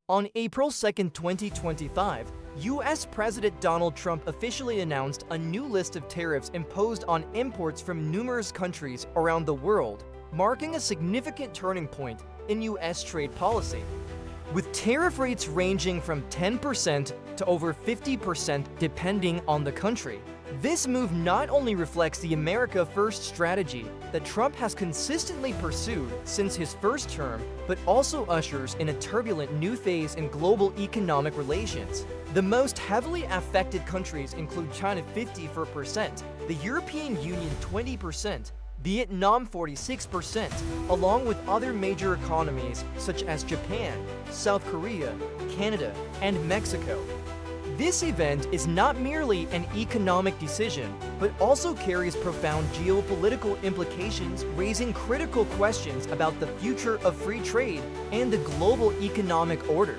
On April 2, 2025, U.S. President Donald Trump officially announced a new list of tariffs imposed on imports from numerous countries around the world, marking a significant turning point in U.S. trade policy. With tariff rates ranging from 10% to over 50% depending on the country, this move not only reflects the America First strategy that Trump has consistently pursued since his first term, but also ushers in a turbulent new phase in global economic relations. The most heavily affected countries include China 54%, the European Union 20%, Vietnam 46%, along with other major economies such as Japan, South Korea, Canada, and Mexico. This event is not merely an economic decision, but also carries profound geopolitical implications, raising critical questions about the future of free trade and the global economic order.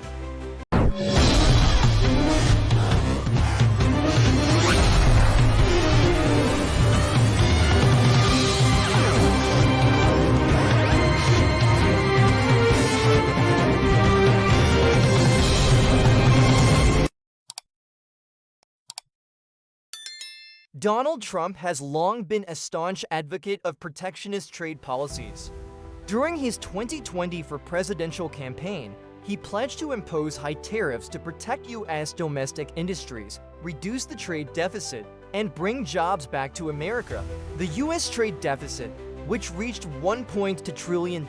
Donald Trump has long been a staunch advocate of protectionist trade policies. During his 2020 presidential campaign, he pledged to impose high tariffs to protect U.S. domestic industries, reduce the trade deficit, and bring jobs back to America. The U.S. trade deficit, which reached $1.2 trillion in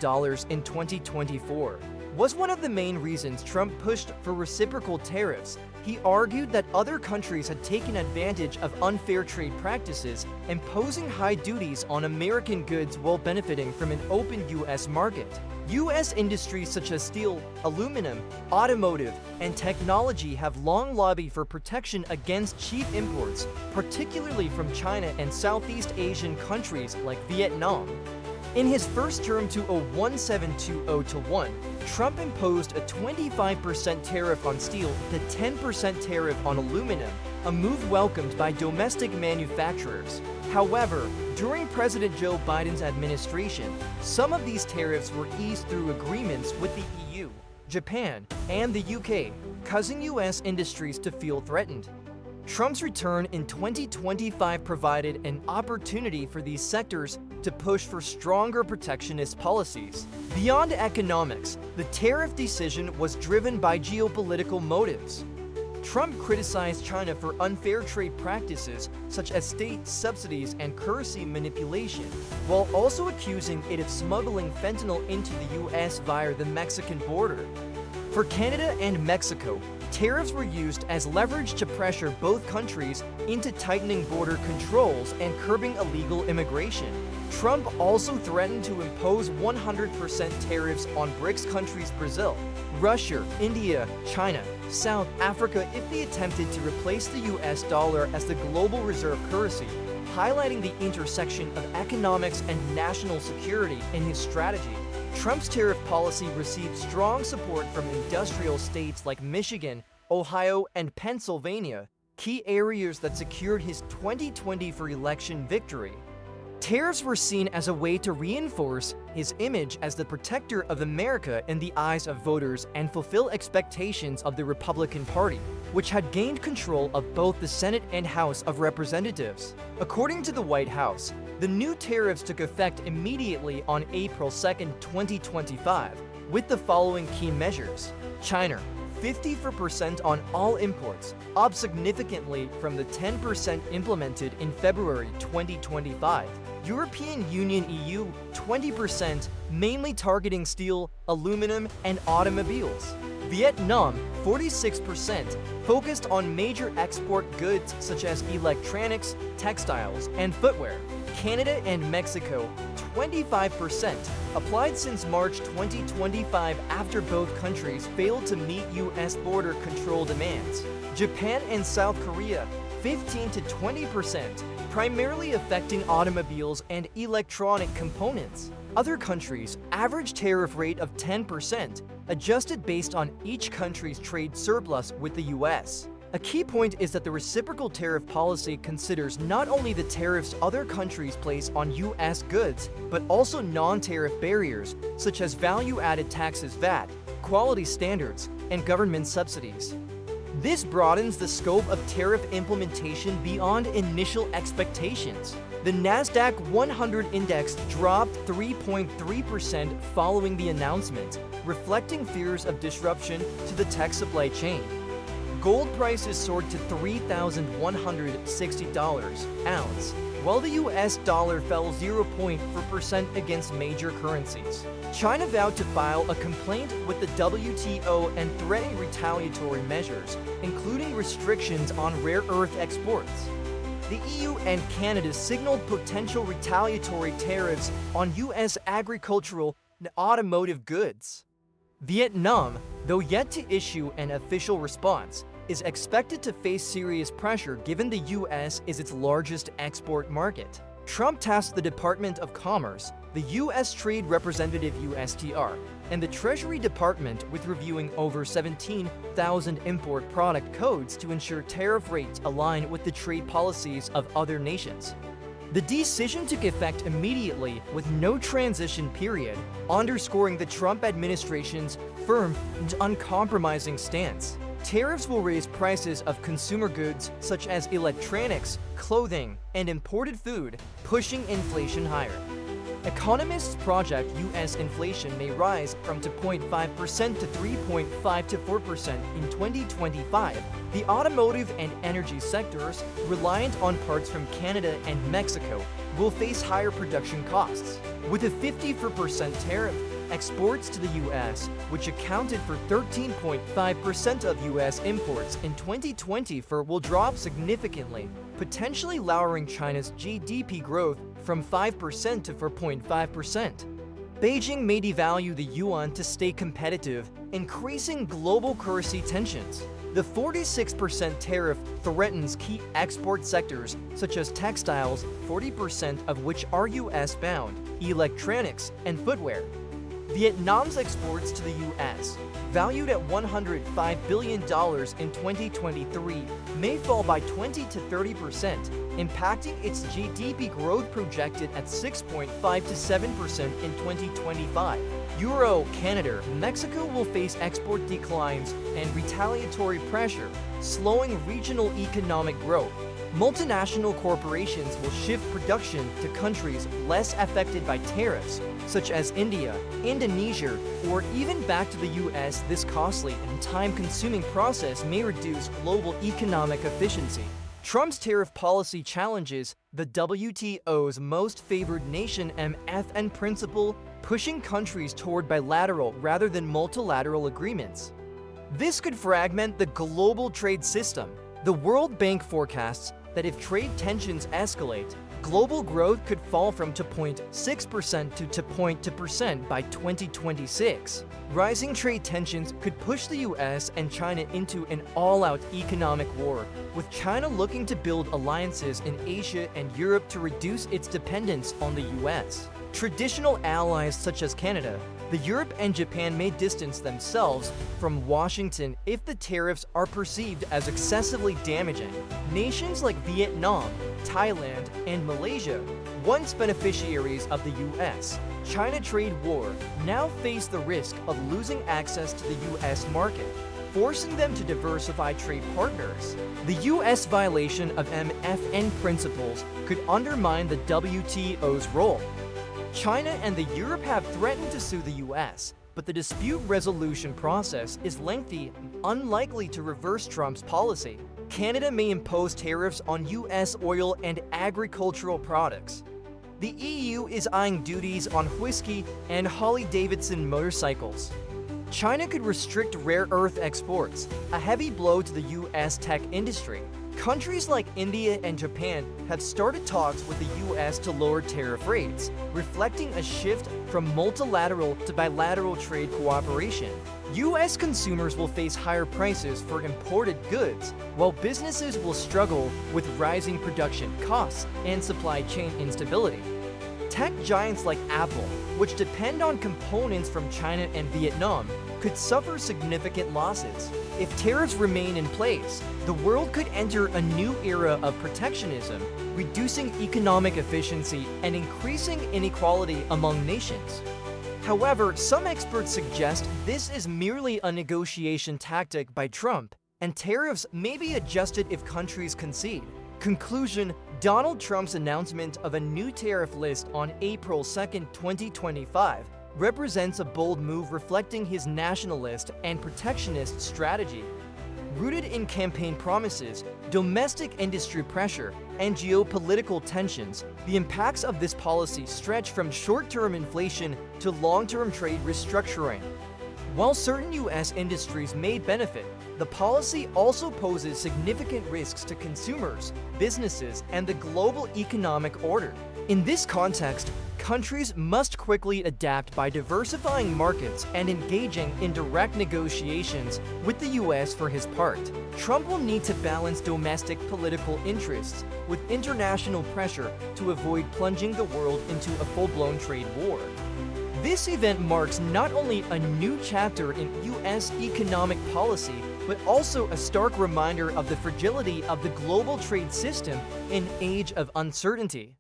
2024, was one of the main reasons Trump pushed for reciprocal tariffs. He argued that other countries had taken advantage of unfair trade practices, imposing high duties on American goods while benefiting from an open U.S. market. U.S. industries such as steel, aluminum, automotive, and technology have long lobbied for protection against cheap imports, particularly from China and Southeast Asian countries like Vietnam. In his first term to a 1720-1, Trump imposed a 25% tariff on steel and a 10% tariff on aluminum, a move welcomed by domestic manufacturers. However, during President Joe Biden's administration, some of these tariffs were eased through agreements with the EU, Japan, and the UK, causing U.S. industries to feel threatened. Trump's return in 2025 provided an opportunity for these sectors to push for stronger protectionist policies. Beyond economics, the tariff decision was driven by geopolitical motives. Trump criticized China for unfair trade practices such as state subsidies and currency manipulation, while also accusing it of smuggling fentanyl into the U.S. via the Mexican border. For Canada and Mexico, tariffs were used as leverage to pressure both countries into tightening border controls and curbing illegal immigration. Trump also threatened to impose 100% tariffs on BRICS countries Brazil, Russia, India, China, South Africa if they attempted to replace the US dollar as the global reserve currency, highlighting the intersection of economics and national security in his strategy. Trump's tariff policy received strong support from industrial states like Michigan, Ohio, and Pennsylvania, key areas that secured his 2020 election victory. Tariffs were seen as a way to reinforce his image as the protector of America in the eyes of voters and fulfill expectations of the Republican Party, which had gained control of both the Senate and House of Representatives. According to the White House, the new tariffs took effect immediately on April 2, 2025, with the following key measures. China, 54% on all imports, up significantly from the 10% implemented in February 2025. European Union EU, 20%, mainly targeting steel, aluminum, and automobiles. Vietnam, 46%, focused on major export goods such as electronics, textiles, and footwear. Canada and Mexico, 25%, applied since March 2025 after both countries failed to meet U.S. border control demands. Japan and South Korea, 15 to 20%, primarily affecting automobiles and electronic components. Other countries, average tariff rate of 10%, adjusted based on each country's trade surplus with the U.S. A key point is that the reciprocal tariff policy considers not only the tariffs other countries place on U.S. goods, but also non-tariff barriers, such as value-added taxes (VAT), quality standards, and government subsidies. This broadens the scope of tariff implementation beyond initial expectations. The Nasdaq 100 index dropped 3.3% following the announcement, reflecting fears of disruption to the tech supply chain. Gold prices soared to $3,160 ounce, while the US dollar fell 0.4% against major currencies. China vowed to file a complaint with the WTO and threatened retaliatory measures, including restrictions on rare earth exports. The EU and Canada signaled potential retaliatory tariffs on US agricultural and automotive goods. Vietnam, though yet to issue an official response, is expected to face serious pressure given the US is its largest export market. Trump tasked the Department of Commerce, the US Trade Representative USTR, and the Treasury Department with reviewing over 17,000 import product codes to ensure tariff rates align with the trade policies of other nations. The decision took effect immediately with no transition period, underscoring the Trump administration's firm and uncompromising stance. Tariffs will raise prices of consumer goods such as electronics, clothing, and imported food, pushing inflation higher. Economists project U.S. inflation may rise from 2.5% to 3.5 to 4% in 2025. The automotive and energy sectors, reliant on parts from Canada and Mexico, will face higher production costs. With a 54% tariff, exports to the U.S., which accounted for 13.5% of U.S. imports in 2024, will drop significantly, potentially lowering China's GDP growth from 5% to 4.5%. Beijing may devalue the yuan to stay competitive, increasing global currency tensions. The 46% tariff threatens key export sectors such as textiles, 40% of which are U.S.-bound, electronics, and footwear. Vietnam's exports to the U.S., valued at $105 billion in 2023, may fall by 20 to 30%, impacting its GDP growth projected at 6.5 to 7% in 2025. Euro, Canada, Mexico will face export declines and retaliatory pressure, slowing regional economic growth. Multinational corporations will shift production to countries less affected by tariffs, such as India, Indonesia, or even back to the US. This costly and time-consuming process may reduce global economic efficiency. Trump's tariff policy challenges the WTO's most favored nation MFN principle, pushing countries toward bilateral rather than multilateral agreements. This could fragment the global trade system. The World Bank forecasts that if trade tensions escalate, global growth could fall from 2.6% to 2.2% by 2026. Rising trade tensions could push the US and China into an all-out economic war, with China looking to build alliances in Asia and Europe to reduce its dependence on the US. Traditional allies such as Canada, Europe and Japan may distance themselves from Washington if the tariffs are perceived as excessively damaging. Nations like Vietnam, Thailand, and Malaysia, once beneficiaries of the US-China trade war, now face the risk of losing access to the US market, forcing them to diversify trade partners. The US violation of MFN principles could undermine the WTO's role. China and Europe have threatened to sue the US, but the dispute resolution process is lengthy and unlikely to reverse Trump's policy. Canada may impose tariffs on US oil and agricultural products. The EU is eyeing duties on whiskey and Harley-Davidson motorcycles. China could restrict rare earth exports, a heavy blow to the US tech industry. Countries like India and Japan have started talks with the US to lower tariff rates, reflecting a shift from multilateral to bilateral trade cooperation. US consumers will face higher prices for imported goods, while businesses will struggle with rising production costs and supply chain instability. Tech giants like Apple, which depend on components from China and Vietnam, could suffer significant losses. If tariffs remain in place, the world could enter a new era of protectionism, reducing economic efficiency and increasing inequality among nations. However, some experts suggest this is merely a negotiation tactic by Trump, and tariffs may be adjusted if countries concede. Conclusion: Donald Trump's announcement of a new tariff list on April 2, 2025, represents a bold move reflecting his nationalist and protectionist strategy. Rooted in campaign promises, domestic industry pressure, and geopolitical tensions, the impacts of this policy stretch from short-term inflation to long-term trade restructuring. While certain U.S. industries may benefit, the policy also poses significant risks to consumers, businesses, and the global economic order. In this context, countries must quickly adapt by diversifying markets and engaging in direct negotiations with the U.S. For his part, Trump will need to balance domestic political interests with international pressure to avoid plunging the world into a full-blown trade war. This event marks not only a new chapter in U.S. economic policy, but also a stark reminder of the fragility of the global trade system in an age of uncertainty.